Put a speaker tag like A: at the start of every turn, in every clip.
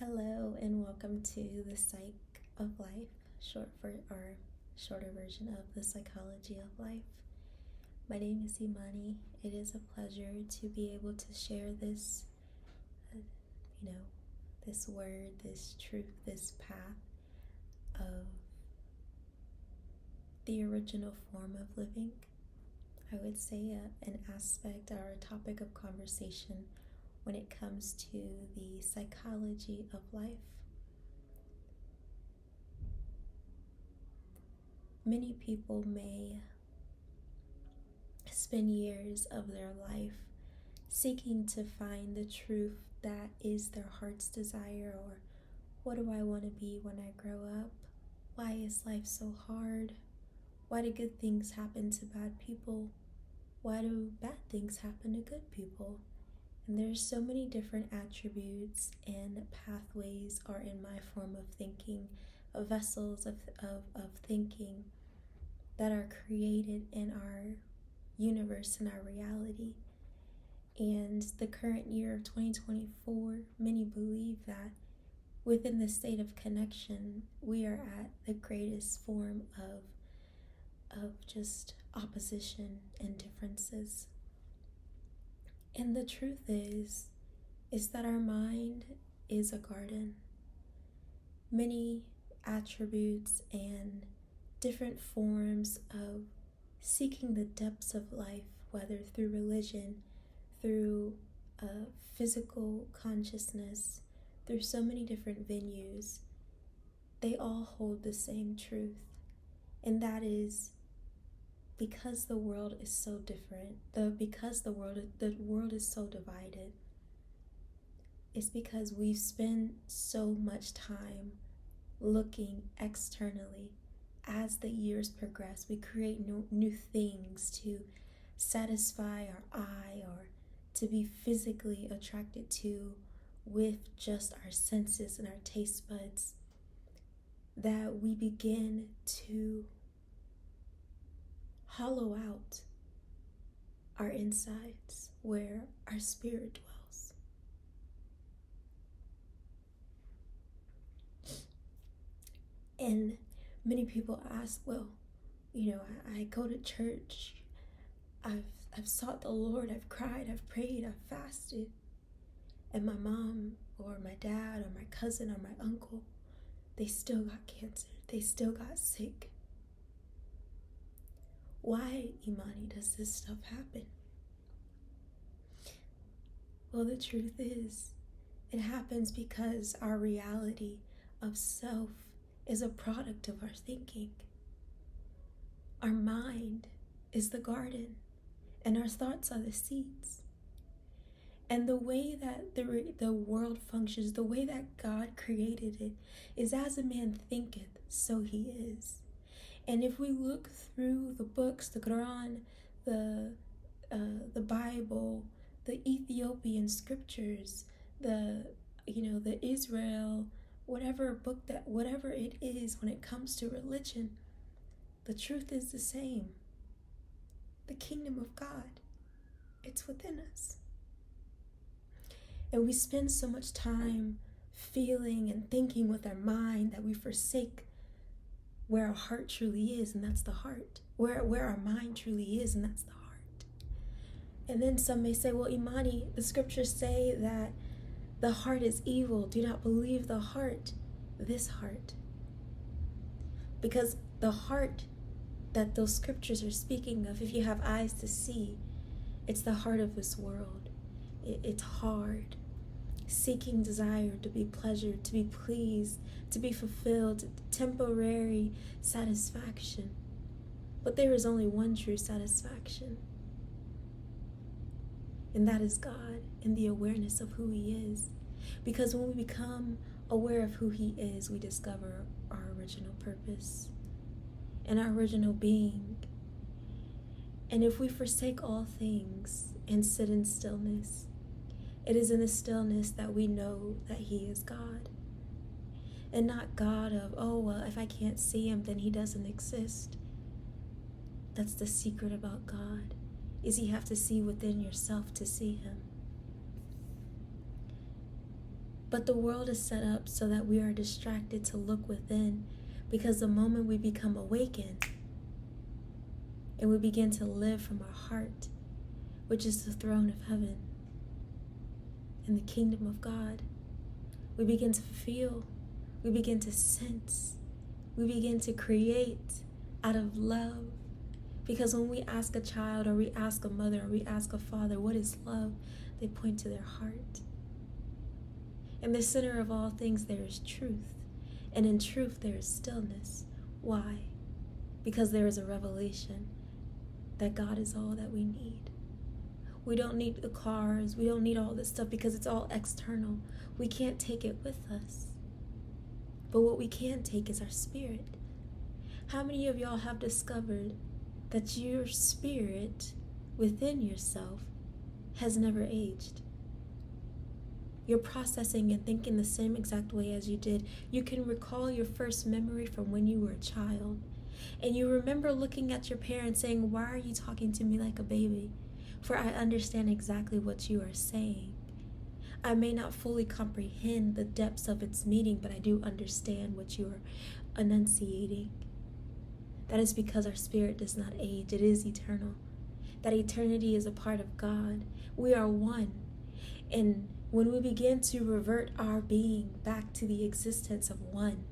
A: Hello and welcome to the Psych of Life, shorter version of the Psychology of Life. My name is Imani. It is a pleasure to be able to share this, uh, this word, this truth, this path of the original form of living. I would say an aspect or a topic of conversation when it comes to the psychology of life. Many people may spend years of their life seeking to find the truth that is their heart's desire, or what do I want to be when I grow up? Why is life so hard? Why do good things happen to bad people? Why do bad things happen to good people? And there's so many different attributes and pathways are in my form of thinking, vessels of thinking that are created in our universe and our reality. And the current year of 2024, many believe that within the state of connection, we are at the greatest form of just opposition and differences. And the truth is that our mind is a garden. Many attributes and different forms of seeking the depths of life, whether through religion, through physical consciousness, through so many different venues, they all hold the same truth. And that is because the world is so different, because the world is so divided, it's because we've spent so much time looking externally. As the years progress, we create new things to satisfy our eye or to be physically attracted to with just our senses and our taste buds, that we begin to hollow out our insides where our spirit dwells. And many people ask, well, I go to church, I've sought the Lord, I've cried, I've prayed, I've fasted, and my mom or my dad or my cousin or my uncle, they still got cancer, they still got sick. Why, Imani, does this stuff happen? Well, the truth is, it happens because our reality of self is a product of our thinking. Our mind is the garden, and our thoughts are the seeds. And the way that the world functions, the way that God created it, is as a man thinketh, so he is. And if we look through the books, the Quran, the Bible, the Ethiopian scriptures, the Israel, whatever it is, when it comes to religion, the truth is the same. The kingdom of God, it's within us. And we spend so much time feeling and thinking with our mind that we forsake where our heart truly is, and that's the heart. Where our mind truly is, and that's the heart. And then some may say, well, Imani, the scriptures say that the heart is evil. Do not believe the heart, this heart. Because the heart that those scriptures are speaking of, if you have eyes to see, it's the heart of this world. It's hard. Seeking desire, to be pleasured, to be pleased, to be fulfilled, temporary satisfaction. But there is only one true satisfaction, and that is God and the awareness of who he is. Because when we become aware of who he is, we discover our original purpose and our original being. And if we forsake all things and sit in stillness, it is in the stillness that we know that he is God. And not God of, oh, well, if I can't see him, then he doesn't exist. That's the secret about God, is you have to see within yourself to see him. But the world is set up so that we are distracted to look within, because the moment we become awakened and we begin to live from our heart, which is the throne of heaven and the kingdom of God, we begin to feel, we begin to sense, we begin to create out of love. Because when we ask a child, or we ask a mother, or we ask a father, what is love? They point to their heart. In the center of all things, there is truth. And in truth, there is stillness. Why? Because there is a revelation that God is all that we need. We don't need the cars. We don't need all this stuff because it's all external. We can't take it with us. But what we can take is our spirit. How many of y'all have discovered that your spirit within yourself has never aged? You're processing and thinking the same exact way as you did. You can recall your first memory from when you were a child. And you remember looking at your parents saying, "Why are you talking to me like a baby? For I understand exactly what you are saying. I may not fully comprehend the depths of its meaning, but I do understand what you are enunciating." That is because our spirit does not age. It is eternal. That eternity is a part of God. We are one. And when we begin to revert our being back to the existence of one,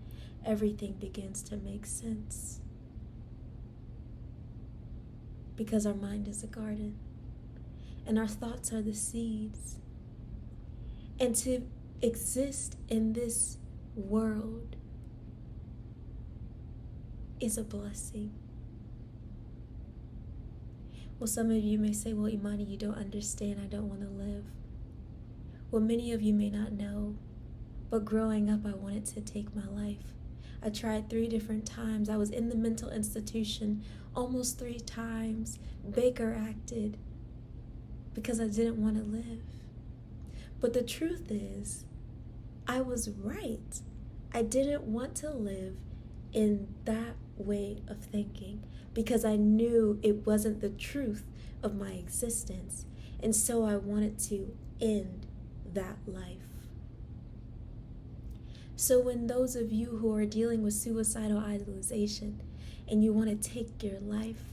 A: everything begins to make sense. Because our mind is a garden, and our thoughts are the seeds. And to exist in this world is a blessing. Well, some of you may say, "Well, Imani, you don't understand. I don't want to live." Well, many of you may not know, but growing up, I wanted to take my life. I tried 3 different times. I was in the mental institution almost 3 times. Baker acted because I didn't want to live. But the truth is, I was right. I didn't want to live in that way of thinking because I knew it wasn't the truth of my existence. And so I wanted to end that life. So when those of you who are dealing with suicidal idealization and you want to take your life,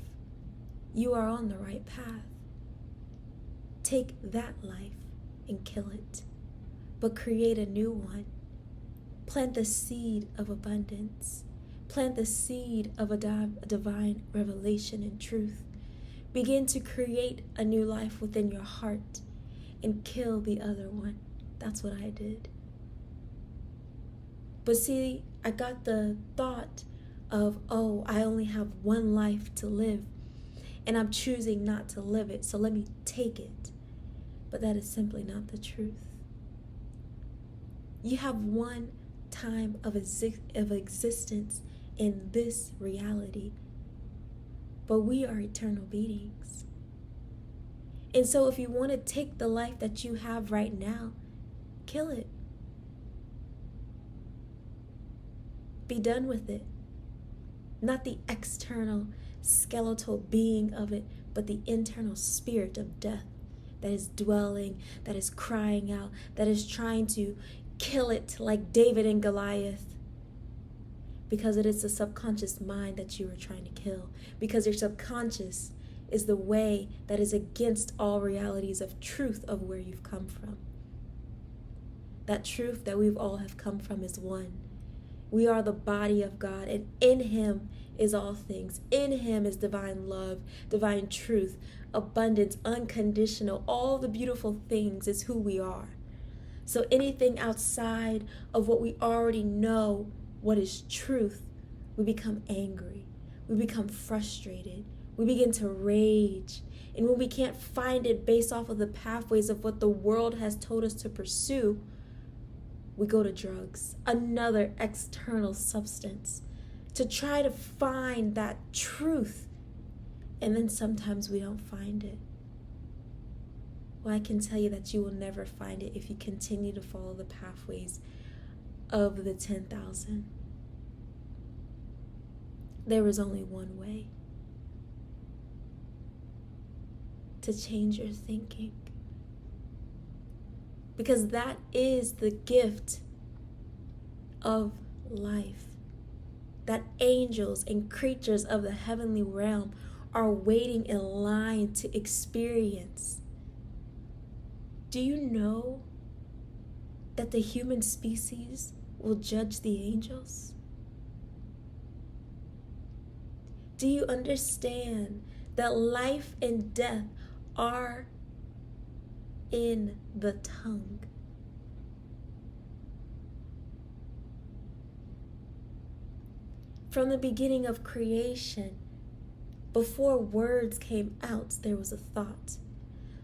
A: you are on the right path. Take that life and kill it, but create a new one. Plant the seed of abundance. Plant the seed of a divine revelation and truth. Begin to create a new life within your heart and kill the other one. That's what I did. But see, I got the thought of, oh, I only have one life to live, and I'm choosing not to live it, so let me take it. But that is simply not the truth. You have one time of existence in this reality, but we are eternal beings. And so if you want to take the life that you have right now, kill it. Be done with it. Not the external skeletal being of it, but the internal spirit of death that is dwelling, that is crying out, that is trying to kill it like David and Goliath. Because it is the subconscious mind that you are trying to kill. Because your subconscious is the way that is against all realities of truth of where you've come from. That truth that we've all have come from is one. We are the body of God, and in Him is all things. In Him is divine love, divine truth, abundance, unconditional. All the beautiful things is who we are. So anything outside of what we already know, what is truth, we become angry. We become frustrated. We begin to rage. And when we can't find it based off of the pathways of what the world has told us to pursue, we go to drugs, another external substance, to try to find that truth. And then sometimes we don't find it. Well, I can tell you that you will never find it if you continue to follow the pathways of the 10,000. There is only one way to change your thinking. because that is the gift of life that angels and creatures of the heavenly realm are waiting in line to experience. Do you know that the human species will judge the angels? Do you understand that life and death are in the tongue? From the beginning of creation, before words came out, there was a thought.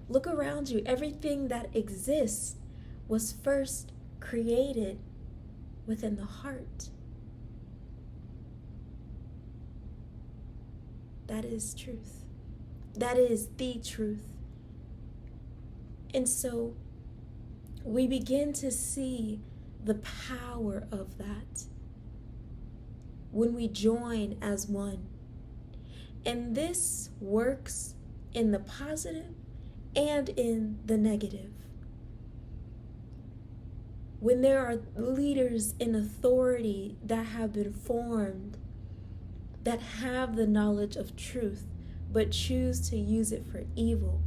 A: Look around you. Everything that exists was first created within the heart. That is truth. That is the truth. And so we begin to see the power of that when we join as one. And this works in the positive and in the negative. When there are leaders in authority that have been formed, that have the knowledge of truth, but choose to use it for evil,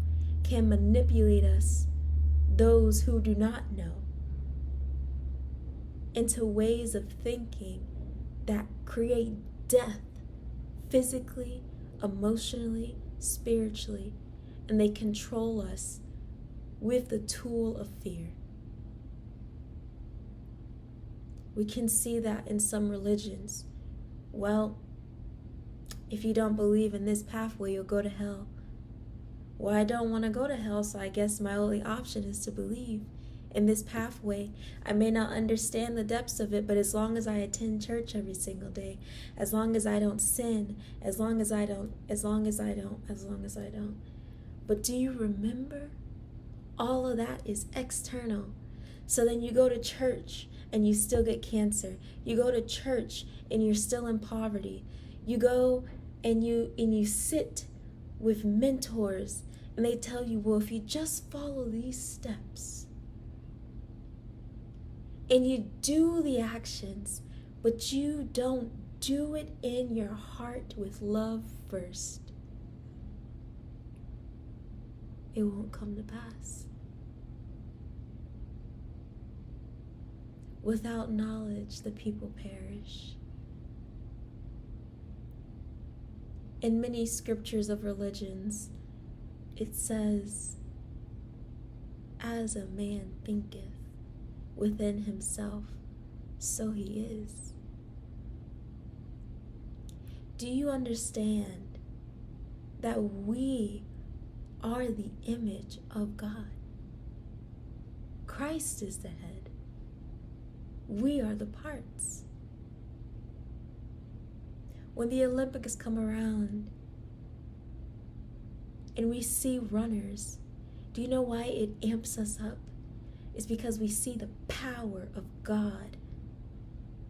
A: can manipulate us, those who do not know, into ways of thinking that create death physically, emotionally, spiritually, and they control us with the tool of fear. We can see that in some religions. Well, if you don't believe in this pathway, you'll go to hell. Well, I don't want to go to hell, so I guess my only option is to believe in this pathway. I may not understand the depths of it, but as long as I attend church every single day, as long as I don't sin, as long as I don't. But do you remember? All of that is external. So then you go to church and you still get cancer. You go to church and you're still in poverty. You go and you sit with mentors and they tell you, well, if you just follow these steps and you do the actions, but you don't do it in your heart with love first, it won't come to pass. Without knowledge, the people perish. In many scriptures of religions, it says, as a man thinketh within himself, so he is. Do you understand that we are the image of God? Christ is the head. We are the parts. When the Olympics come around and we see runners, do you know why it amps us up? It's because we see the power of God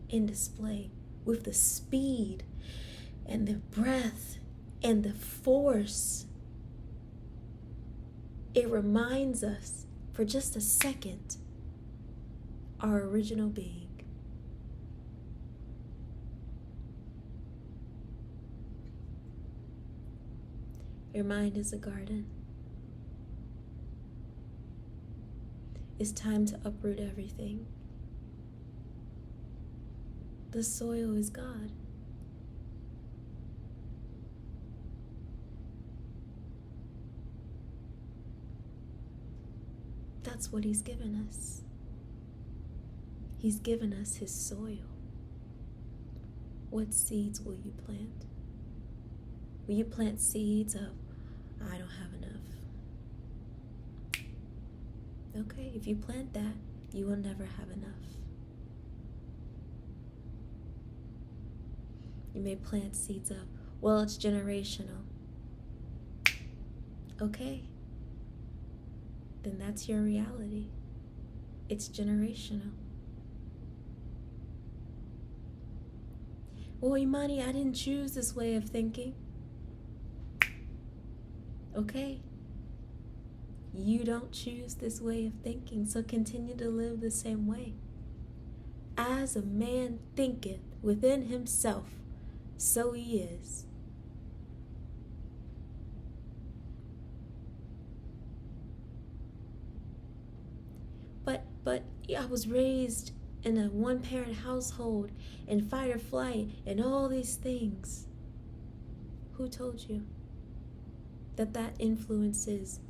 A: in display with the speed and the breath and the force. It reminds us for just a second our original being. Your mind is a garden. It's time to uproot everything. The soil is God. That's what He's given us. He's given us His soil. What seeds will you plant? Will you plant seeds of, I don't have enough? Okay, if you plant that, you will never have enough. You may plant seeds of, well, it's generational. Okay, then that's your reality. It's generational. Well, Imani, I didn't choose this way of thinking. Okay, You don't choose this way of thinking, so continue to live the same way. As a man thinketh within himself, so he is. But I was raised in a one-parent household and fight or flight and all these things. Who told you that influences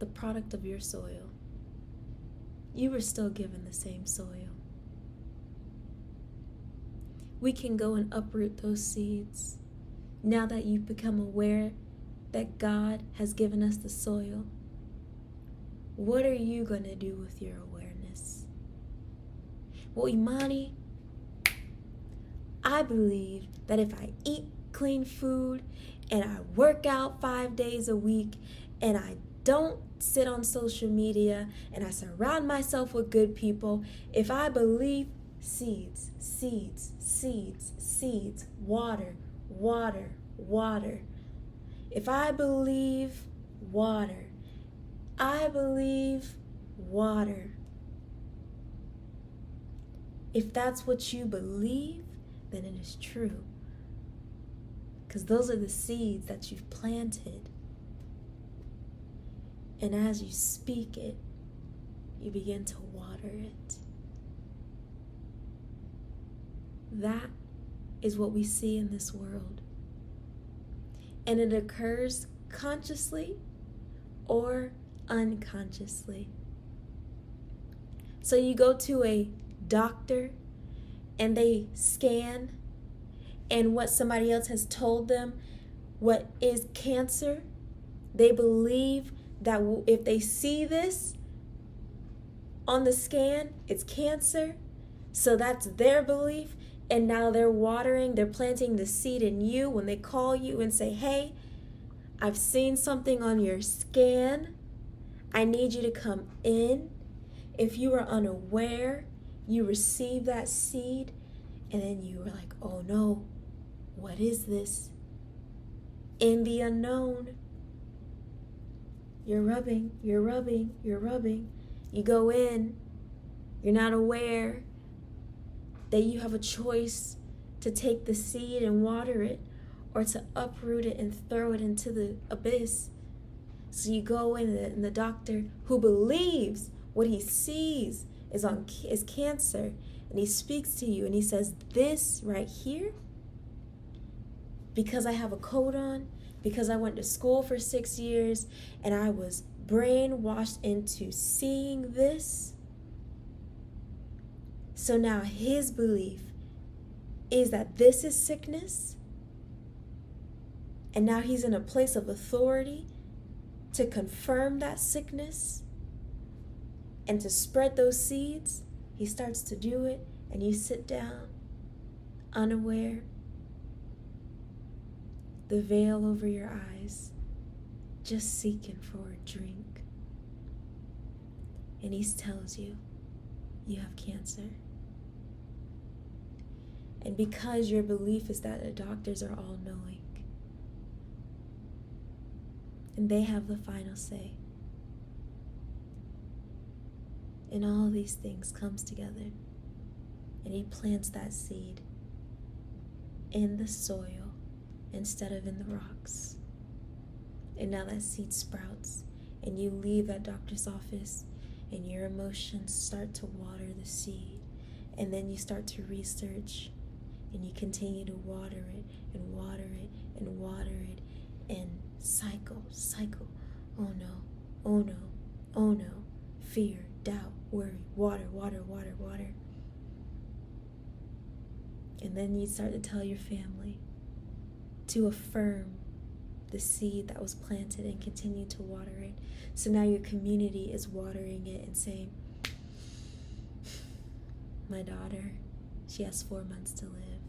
A: the product of your soil? You were still given the same soil. We can go and uproot those seeds now that you've become aware that God has given us the soil. What are you going to do with your awareness? Well, Imani, I believe that if I eat clean food and I work out 5 days a week and I don't sit on social media and I surround myself with good people, if I believe seeds, water, if I believe water, I believe water. If that's what you believe, then it is true. Because those are the seeds that you've planted. And as you speak it, you begin to water it. That is what we see in this world. And it occurs consciously or unconsciously. So you go to a doctor and they scan, and what somebody else has told them what is cancer, they believe that if they see this on the scan, it's cancer. So that's their belief. And now they're planting the seed in you when they call you and say, hey, I've seen something on your scan. I need you to come in. If you are unaware, you receive that seed, and then you were like, oh no, what is this? In the unknown, you're rubbing. You go in, you're not aware that you have a choice to take the seed and water it, or to uproot it and throw it into the abyss. So you go in, and the doctor who believes what he sees is cancer, and he speaks to you and he says, this right here, because I have a coat on, because I went to school for 6 years and I was brainwashed into seeing this. So now his belief is that this is sickness, and now he's in a place of authority to confirm that sickness and to spread those seeds. He starts to do it, and you sit down, unaware, the veil over your eyes, just seeking for a drink. And he tells you, you have cancer. And because your belief is that the doctors are all-knowing, and they have the final say, and all these things comes together, and he plants that seed in the soil instead of in the rocks. And now that seed sprouts, and you leave that doctor's office, and your emotions start to water the seed, and then you start to research, and you continue to water it and water it and water it, and cycle. Oh no, fear, doubt, worry, water. And then you start to tell your family to affirm the seed that was planted and continue to water it. So now your community is watering it and saying, my daughter, she has 4 months to live.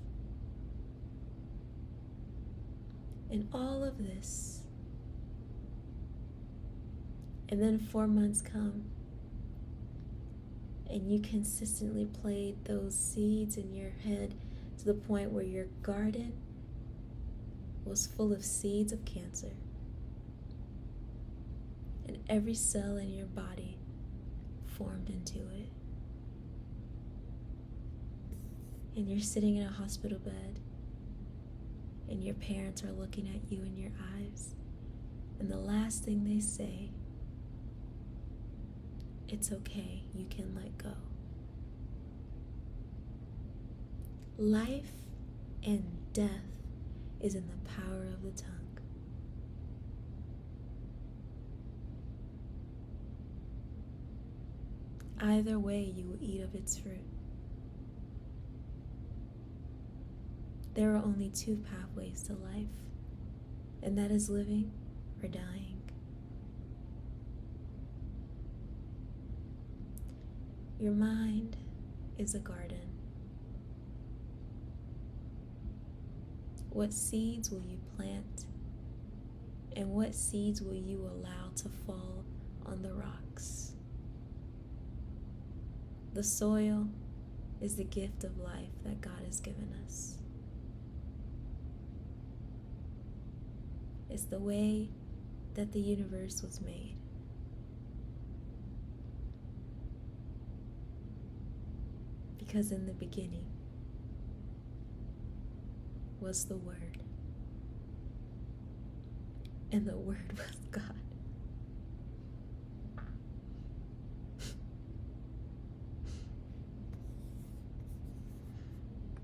A: And all of this. And then 4 months come, and you consistently played those seeds in your head to the point where your garden was full of seeds of cancer. every cell in your body formed into it. And you're sitting in a hospital bed, and your parents are looking at you in your eyes, and the last thing they say, "It's okay, you can let go." Life and death is in the power of the tongue. Either way, you will eat of its fruit. There are only two pathways to life, and that is living or dying. Your mind is a garden. What seeds will you plant, and what seeds will you allow to fall on the rocks? The soil is the gift of life that God has given us. It's the way that the universe was made. Because in the beginning was the Word, and the Word was God.